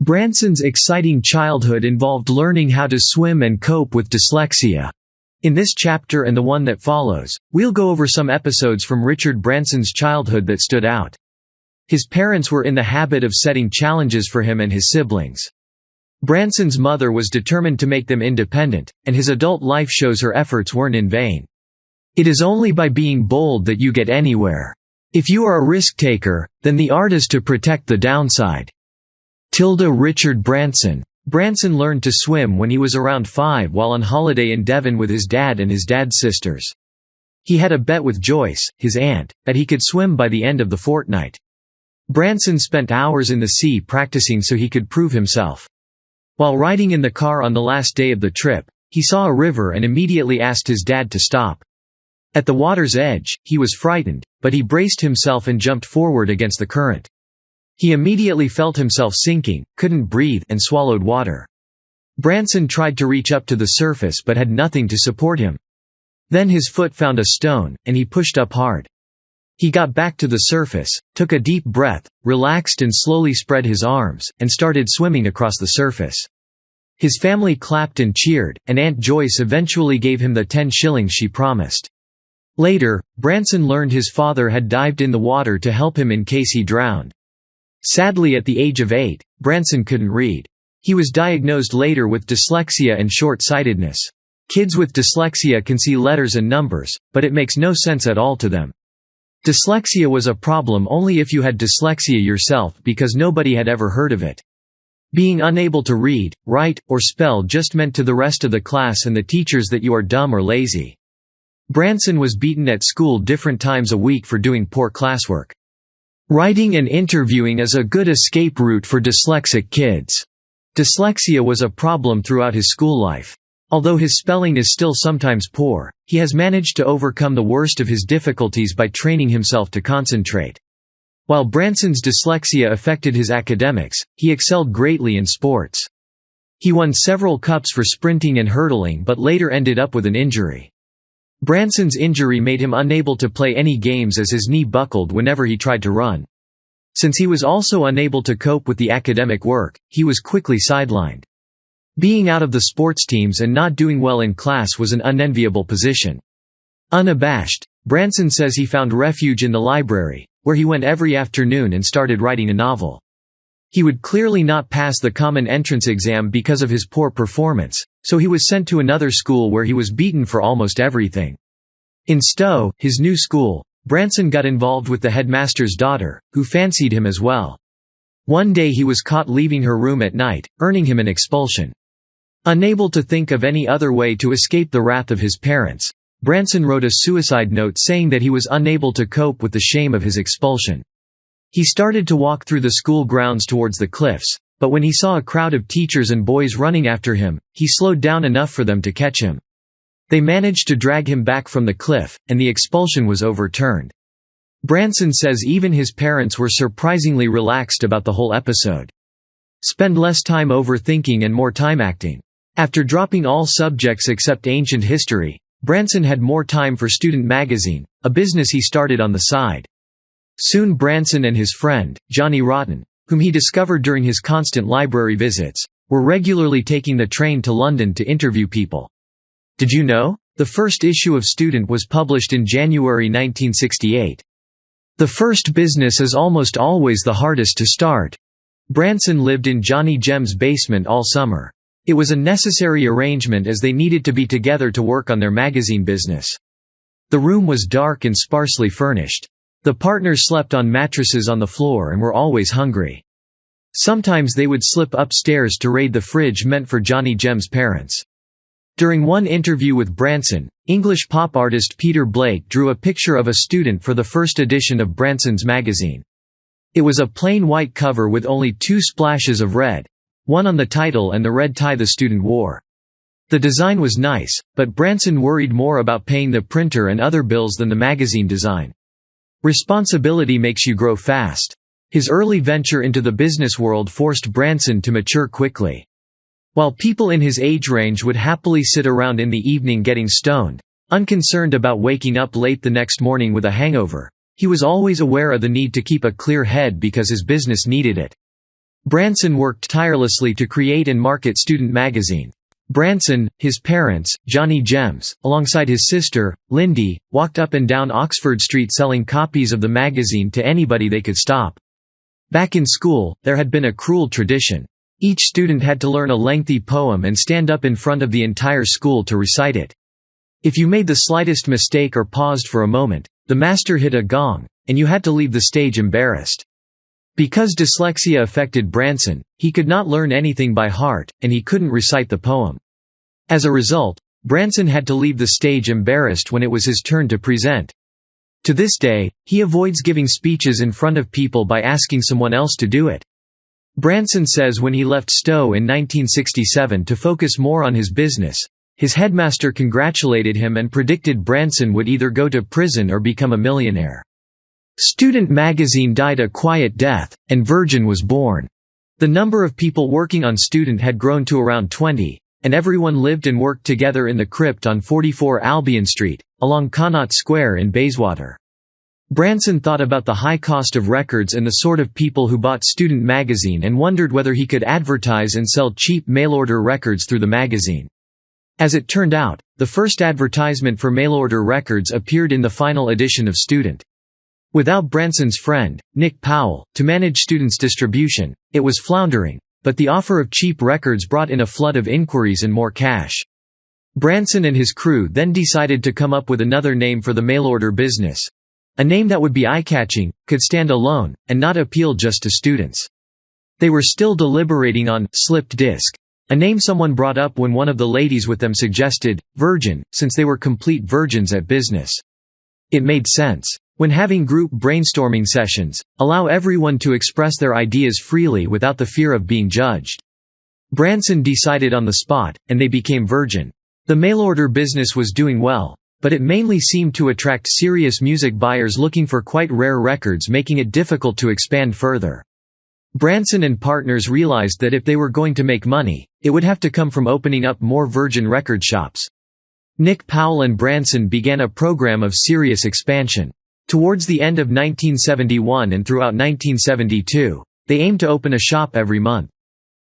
Branson's exciting childhood involved learning how to swim and cope with dyslexia. In this chapter and the one that follows, we'll go over some episodes from Richard Branson's childhood that stood out. His parents were in the habit of setting challenges for him and his siblings. Branson's mother was determined to make them independent, and his adult life shows her efforts weren't in vain. "It is only by being bold that you get anywhere. If you are a risk-taker, then the art is to protect the downside." Richard Branson. Branson learned to swim when he was around 5 while on holiday in Devon with his dad and his dad's sisters. He had a bet with Joyce, his aunt, that he could swim by the end of the fortnight. Branson spent hours in the sea practicing so he could prove himself. While riding in the car on the last day of the trip, he saw a river and immediately asked his dad to stop. At the water's edge, he was frightened, but he braced himself and jumped forward against the current. He immediately felt himself sinking, couldn't breathe, and swallowed water. Branson tried to reach up to the surface but had nothing to support him. Then his foot found a stone, and he pushed up hard. He got back to the surface, took a deep breath, relaxed and slowly spread his arms, and started swimming across the surface. His family clapped and cheered, and Aunt Joyce eventually gave him the 10 shillings she promised. Later, Branson learned his father had dived in the water to help him in case he drowned. Sadly, at the age of 8, Branson couldn't read. He was diagnosed later with dyslexia and short-sightedness. Kids with dyslexia can see letters and numbers, but it makes no sense at all to them. Dyslexia was a problem only if you had dyslexia yourself, because nobody had ever heard of it. Being unable to read, write, or spell just meant to the rest of the class and the teachers that you are dumb or lazy. Branson was beaten at school different times a week for doing poor classwork. Writing and interviewing is a good escape route for dyslexic kids. Dyslexia was a problem throughout his school life. Although his spelling is still sometimes poor, he has managed to overcome the worst of his difficulties by training himself to concentrate. While Branson's dyslexia affected his academics, he excelled greatly in sports. He won several cups for sprinting and hurdling but later ended up with an injury. Branson's injury made him unable to play any games as his knee buckled whenever he tried to run. Since he was also unable to cope with the academic work, he was quickly sidelined. Being out of the sports teams and not doing well in class was an unenviable position. Unabashed, Branson says he found refuge in the library, where he went every afternoon and started writing a novel. He would clearly not pass the common entrance exam because of his poor performance, so he was sent to another school where he was beaten for almost everything. In Stowe, his new school, Branson got involved with the headmaster's daughter, who fancied him as well. One day he was caught leaving her room at night, earning him an expulsion. Unable to think of any other way to escape the wrath of his parents, Branson wrote a suicide note saying that he was unable to cope with the shame of his expulsion. He started to walk through the school grounds towards the cliffs, but when he saw a crowd of teachers and boys running after him, he slowed down enough for them to catch him. They managed to drag him back from the cliff, and the expulsion was overturned. Branson says even his parents were surprisingly relaxed about the whole episode. Spend less time overthinking and more time acting. After dropping all subjects except ancient history, Branson had more time for Student Magazine, a business he started on the side. Soon Branson and his friend, Johnny Rotten, whom he discovered during his constant library visits, were regularly taking the train to London to interview people. Did you know? The first issue of Student was published in January 1968. The first business is almost always the hardest to start. Branson lived in Johnny Gem's basement all summer. It was a necessary arrangement as they needed to be together to work on their magazine business. The room was dark and sparsely furnished. The partners slept on mattresses on the floor and were always hungry. Sometimes they would slip upstairs to raid the fridge meant for Johnny Gem's parents. During one interview with Branson, English pop artist Peter Blake drew a picture of a student for the first edition of Branson's magazine. It was a plain white cover with only 2 splashes of red, one on the title and the red tie the student wore. The design was nice, but Branson worried more about paying the printer and other bills than the magazine design. Responsibility makes you grow fast. His early venture into the business world forced Branson to mature quickly. While people in his age range would happily sit around in the evening getting stoned, unconcerned about waking up late the next morning with a hangover, he was always aware of the need to keep a clear head because his business needed it. Branson worked tirelessly to create and market student magazine. Branson, his parents, Johnny Gems, alongside his sister, Lindy, walked up and down Oxford Street selling copies of the magazine to anybody they could stop. Back in school, there had been a cruel tradition. Each student had to learn a lengthy poem and stand up in front of the entire school to recite it. If you made the slightest mistake or paused for a moment, the master hit a gong, and you had to leave the stage embarrassed. Because dyslexia affected Branson, he could not learn anything by heart, and he couldn't recite the poem. As a result, Branson had to leave the stage embarrassed when it was his turn to present. To this day, he avoids giving speeches in front of people by asking someone else to do it. Branson says when he left Stowe in 1967 to focus more on his business, his headmaster congratulated him and predicted Branson would either go to prison or become a millionaire. Student magazine died a quiet death, and Virgin was born. The number of people working on Student had grown to around 20, and everyone lived and worked together in the crypt on 44 Albion Street, along Connaught Square in Bayswater. Branson thought about the high cost of records and the sort of people who bought Student magazine and wondered whether he could advertise and sell cheap mail-order records through the magazine. As it turned out, the first advertisement for mail-order records appeared in the final edition of Student. Without Branson's friend, Nick Powell, to manage Student's distribution, it was floundering, but the offer of cheap records brought in a flood of inquiries and more cash. Branson and his crew then decided to come up with another name for the mail-order business. A name that would be eye-catching, could stand alone, and not appeal just to students. They were still deliberating on slipped disc, a name someone brought up when one of the ladies with them suggested Virgin, since they were complete virgins at business. It made sense. When having group brainstorming sessions, allow everyone to express their ideas freely without the fear of being judged. Branson decided on the spot, and they became Virgin. The mail-order business was doing well, but it mainly seemed to attract serious music buyers looking for quite rare records, making it difficult to expand further. Branson and partners realized that if they were going to make money, it would have to come from opening up more Virgin record shops. Nick Powell and Branson began a program of serious expansion. Towards the end of 1971 and throughout 1972, they aimed to open a shop every month.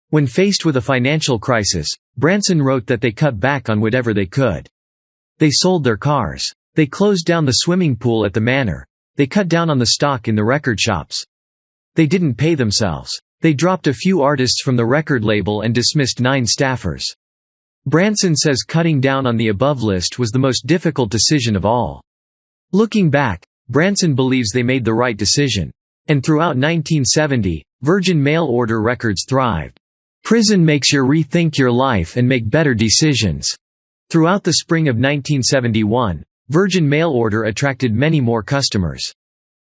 When faced with a financial crisis, Branson wrote that they cut back on whatever they could. They sold their cars. They closed down the swimming pool at the Manor. They cut down on the stock in the record shops. They didn't pay themselves. They dropped a few artists from the record label and dismissed 9 staffers. Branson says cutting down on the above list was the most difficult decision of all. Looking back, Branson believes they made the right decision. And throughout 1970, Virgin mail-order records thrived. Prison makes you rethink your life and make better decisions. Throughout the spring of 1971, Virgin mail-order attracted many more customers.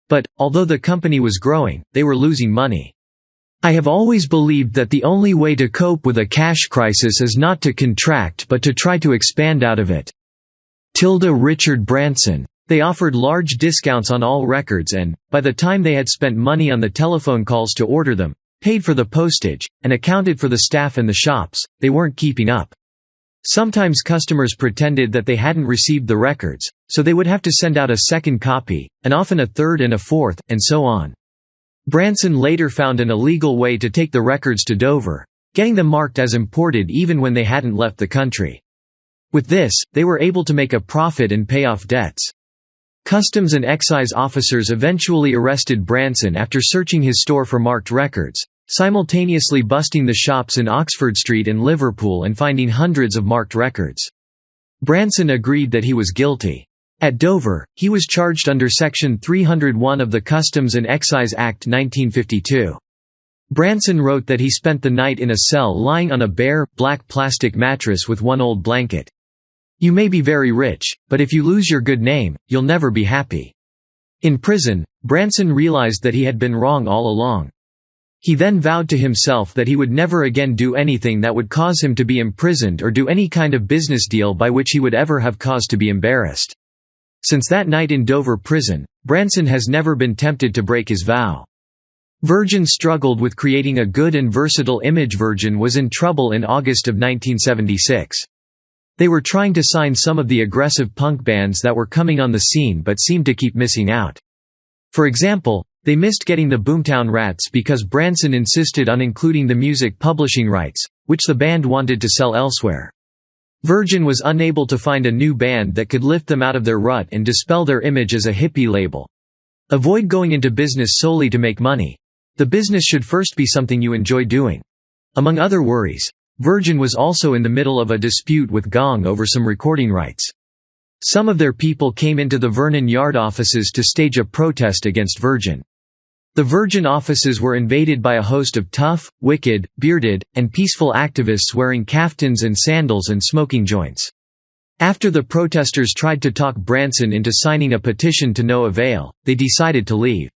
But, although the company was growing, they were losing money. I have always believed that the only way to cope with a cash crisis is not to contract but to try to expand out of it. Richard Branson. They offered large discounts on all records and, by the time they had spent money on the telephone calls to order them, paid for the postage, and accounted for the staff and the shops, they weren't keeping up. Sometimes customers pretended that they hadn't received the records, so they would have to send out a second copy, and often a third and a fourth, and so on. Branson later found an illegal way to take the records to Dover, getting them marked as imported even when they hadn't left the country. With this, they were able to make a profit and pay off debts. Customs and excise officers eventually arrested Branson after searching his store for marked records, simultaneously busting the shops in Oxford Street and Liverpool and finding hundreds of marked records. Branson agreed that he was guilty. At Dover, he was charged under Section 301 of the Customs and Excise Act 1952. Branson wrote that he spent the night in a cell lying on a bare, black plastic mattress with one old blanket. You may be very rich, but if you lose your good name, you'll never be happy. In prison, Branson realized that he had been wrong all along. He then vowed to himself that he would never again do anything that would cause him to be imprisoned or do any kind of business deal by which he would ever have cause to be embarrassed. Since that night in Dover prison, Branson has never been tempted to break his vow. Virgin struggled with creating a good and versatile image. Virgin was in trouble in August of 1976. They were trying to sign some of the aggressive punk bands that were coming on the scene but seemed to keep missing out. For example, They missed getting the Boomtown Rats because Branson insisted on including the music publishing rights, which the band wanted to sell elsewhere. Virgin was unable to find a new band that could lift them out of their rut and dispel their image as a hippie label. Avoid going into business solely to make money. The business should first be something you enjoy doing. Among other worries, Virgin was also in the middle of a dispute with Gong over some recording rights. Some of their people came into the Vernon Yard offices to stage a protest against Virgin. The Virgin offices were invaded by a host of tough, wicked, bearded, and peaceful activists wearing kaftans and sandals and smoking joints. After the protesters tried to talk Branson into signing a petition to no avail, they decided to leave.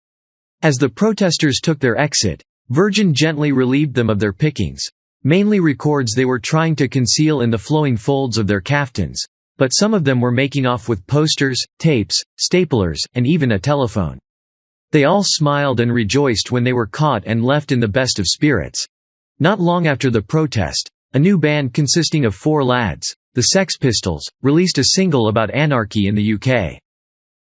As the protesters took their exit, Virgin gently relieved them of their pickings, mainly records they were trying to conceal in the flowing folds of their kaftans, but some of them were making off with posters, tapes, staplers, and even a telephone. They all smiled and rejoiced when they were caught and left in the best of spirits. Not long after the protest, a new band consisting of 4 lads, the Sex Pistols, released a single about anarchy in the UK.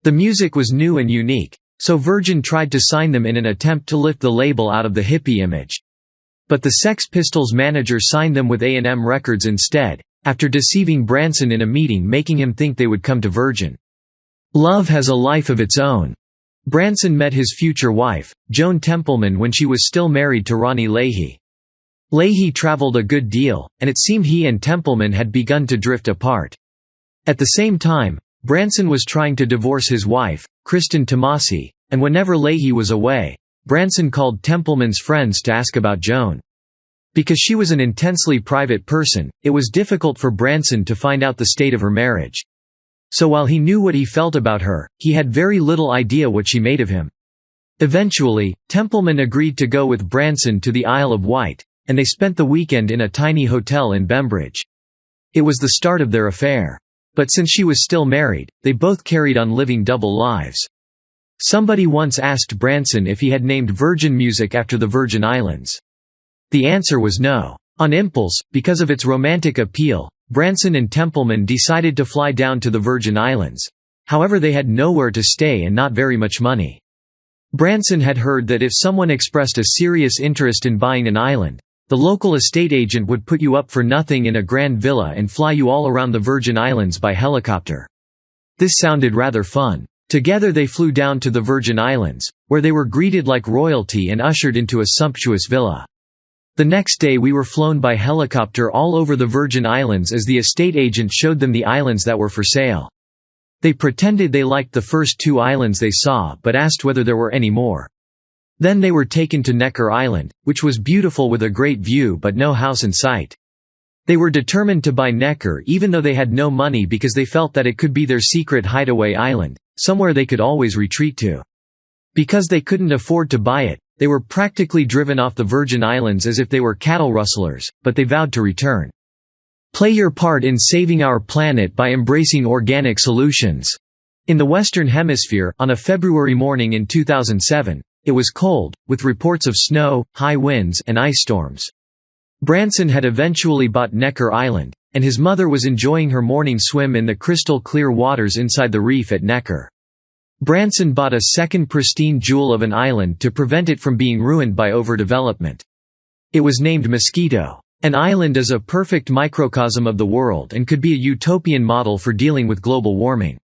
The music was new and unique, so Virgin tried to sign them in an attempt to lift the label out of the hippie image. But the Sex Pistols manager signed them with A&M Records instead, after deceiving Branson in a meeting, making him think they would come to Virgin. Love has a life of its own. Branson met his future wife, Joan Templeman, when she was still married to Ronnie Leahy. Leahy traveled a good deal, and it seemed he and Templeman had begun to drift apart. At the same time, Branson was trying to divorce his wife, Kristen Tomasi, and whenever Leahy was away, Branson called Templeman's friends to ask about Joan. Because she was an intensely private person, it was difficult for Branson to find out the state of her marriage. So while he knew what he felt about her, he had very little idea what she made of him. Eventually, Templeman agreed to go with Branson to the Isle of Wight, and they spent the weekend in a tiny hotel in Bembridge. It was the start of their affair. But since she was still married, they both carried on living double lives. Somebody once asked Branson if he had named Virgin Music after the Virgin Islands. The answer was no. On impulse, because of its romantic appeal, Branson and Templeman decided to fly down to the Virgin Islands. However, they had nowhere to stay and not very much money. Branson had heard that if someone expressed a serious interest in buying an island, the local estate agent would put you up for nothing in a grand villa and fly you all around the Virgin Islands by helicopter. This sounded rather fun. Together they flew down to the Virgin Islands, where they were greeted like royalty and ushered into a sumptuous villa. The next day we were flown by helicopter all over the Virgin Islands as the estate agent showed them the islands that were for sale. They pretended they liked the first 2 islands they saw but asked whether there were any more. Then they were taken to Necker Island, which was beautiful with a great view but no house in sight. They were determined to buy Necker even though they had no money because they felt that it could be their secret hideaway island, somewhere they could always retreat to. Because they couldn't afford to buy it, they were practically driven off the Virgin Islands as if they were cattle rustlers, but they vowed to return. Play your part in saving our planet by embracing organic solutions. In the Western Hemisphere, on a February morning in 2007, it was cold, with reports of snow, high winds, and ice storms. Branson had eventually bought Necker Island, and his mother was enjoying her morning swim in the crystal-clear waters inside the reef at Necker. Branson bought a second pristine jewel of an island to prevent it from being ruined by overdevelopment. It was named Mosquito. An island is a perfect microcosm of the world and could be a utopian model for dealing with global warming.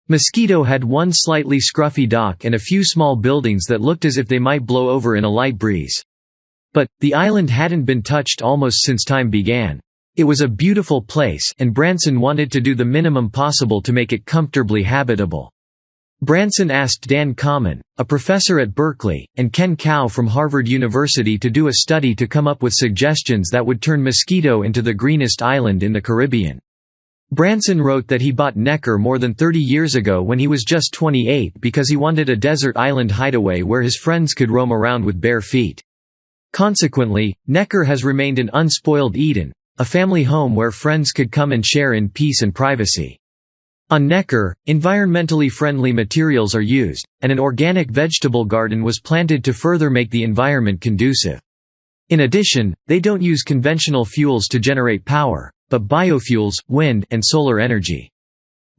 Mosquito had one slightly scruffy dock and a few small buildings that looked as if they might blow over in a light breeze. But, the island hadn't been touched almost since time began. It was a beautiful place, and Branson wanted to do the minimum possible to make it comfortably habitable. Branson asked Dan Common, a professor at Berkeley, and Ken Kao from Harvard University to do a study to come up with suggestions that would turn Mosquito into the greenest island in the Caribbean. Branson wrote that he bought Necker more than 30 years ago when he was just 28 because he wanted a desert island hideaway where his friends could roam around with bare feet. Consequently, Necker has remained an unspoiled Eden, a family home where friends could come and share in peace and privacy. On Necker, environmentally friendly materials are used, and an organic vegetable garden was planted to further make the environment conducive. In addition, they don't use conventional fuels to generate power, but biofuels, wind, and solar energy.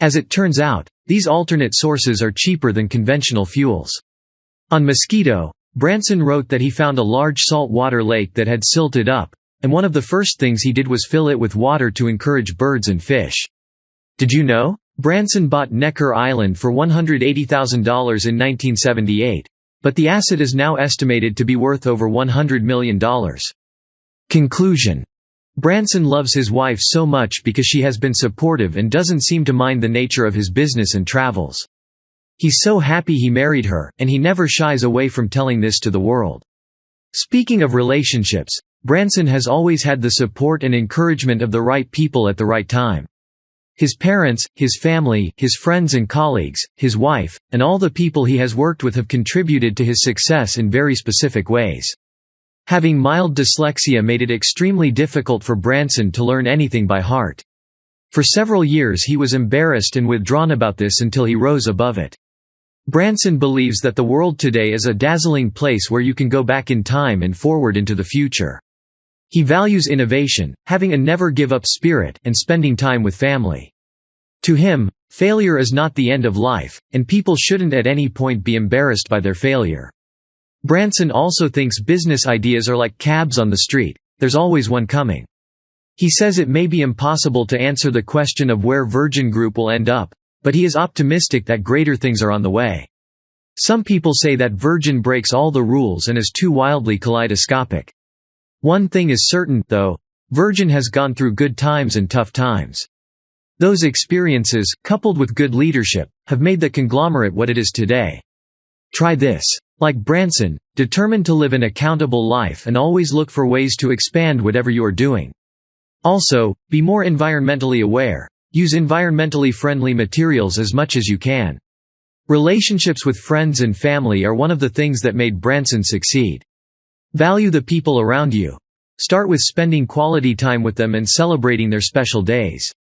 As it turns out, these alternate sources are cheaper than conventional fuels. On Mosquito, Branson wrote that he found a large saltwater lake that had silted up, and one of the first things he did was fill it with water to encourage birds and fish. Did you know? Branson bought Necker Island for $180,000 in 1978, but the asset is now estimated to be worth over $100 million. Conclusion. Branson loves his wife so much because she has been supportive and doesn't seem to mind the nature of his business and travels. He's so happy he married her, and he never shies away from telling this to the world. Speaking of relationships, Branson has always had the support and encouragement of the right people at the right time. His parents, his family, his friends and colleagues, his wife, and all the people he has worked with have contributed to his success in very specific ways. Having mild dyslexia made it extremely difficult for Branson to learn anything by heart. For several years he was embarrassed and withdrawn about this until he rose above it. Branson believes that the world today is a dazzling place where you can go back in time and forward into the future. He values innovation, having a never-give-up spirit, and spending time with family. To him, failure is not the end of life, and people shouldn't at any point be embarrassed by their failure. Branson also thinks business ideas are like cabs on the street, there's always one coming. He says it may be impossible to answer the question of where Virgin Group will end up, but he is optimistic that greater things are on the way. Some people say that Virgin breaks all the rules and is too wildly kaleidoscopic. One thing is certain, though, Virgin has gone through good times and tough times. Those experiences, coupled with good leadership, have made the conglomerate what it is today. Try this. Like Branson, determined to live an accountable life and always look for ways to expand whatever you are doing. Also, be more environmentally aware. Use environmentally friendly materials as much as you can. Relationships with friends and family are one of the things that made Branson succeed. Value the people around you. Start with spending quality time with them and celebrating their special days.